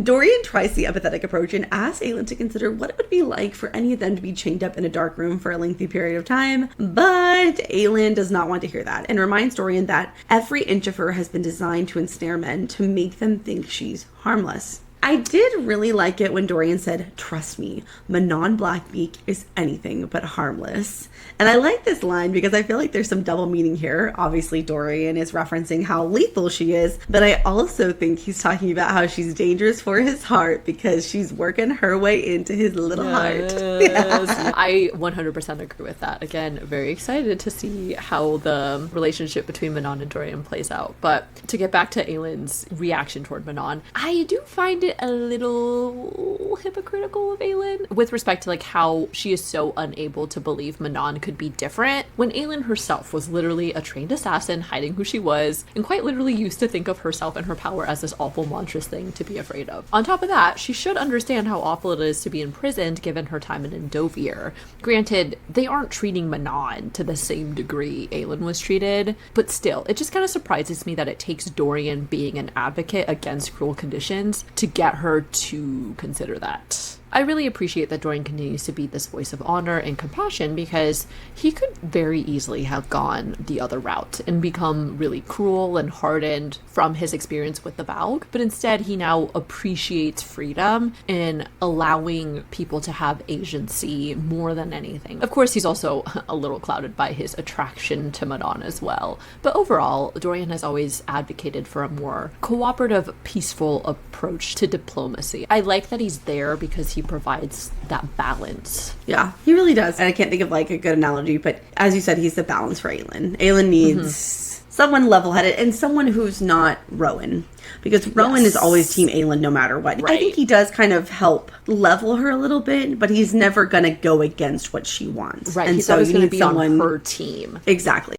Dorian tries the empathetic approach and asks Aelin to consider what it would be like for any of them to be chained up in a dark room for a lengthy period of time, but Aelin does not want to hear that and reminds Dorian that every inch of her has been designed to ensnare men to make them think she's harmless. I did really like it when Dorian said, "Trust me, Manon Blackbeak is anything but harmless." And I like this line because I feel like there's some double meaning here. Obviously, Dorian is referencing how lethal she is, but I also think he's talking about how she's dangerous for his heart because she's working her way into his little heart. Yeah. I 100% agree with that. Again, very excited to see how the relationship between Manon and Dorian plays out. But to get back to Aelin's reaction toward Manon, I do find it a little hypocritical of Aelin with respect to like how she is so unable to believe Manon could be different when Aelin herself was literally a trained assassin hiding who she was and quite literally used to think of herself and her power as this awful monstrous thing to be afraid of. On top of that, she should understand how awful it is to be imprisoned given her time in Endovir. Granted, they aren't treating Manon to the same degree Aelin was treated, but still, it just kind of surprises me that it takes Dorian being an advocate against cruel conditions to get her to consider that. I really appreciate that Dorian continues to be this voice of honor and compassion because he could very easily have gone the other route and become really cruel and hardened from his experience with the Valg, but instead he now appreciates freedom and allowing people to have agency more than anything. Of course, he's also a little clouded by his attraction to Manon as well, but overall, Dorian has always advocated for a more cooperative, peaceful approach to diplomacy. I like that he's there because he provides that balance. Yeah, he really does. And I can't think of like a good analogy, but as you said, he's the balance for Aelin. Aelin needs someone level-headed and someone who's not Rowan. Because Rowan is always Team Aelin no matter what. Right. I think he does kind of help level her a little bit, but he's never going to go against what she wants. Right, and he's so always you going to need be someone on her team. Exactly.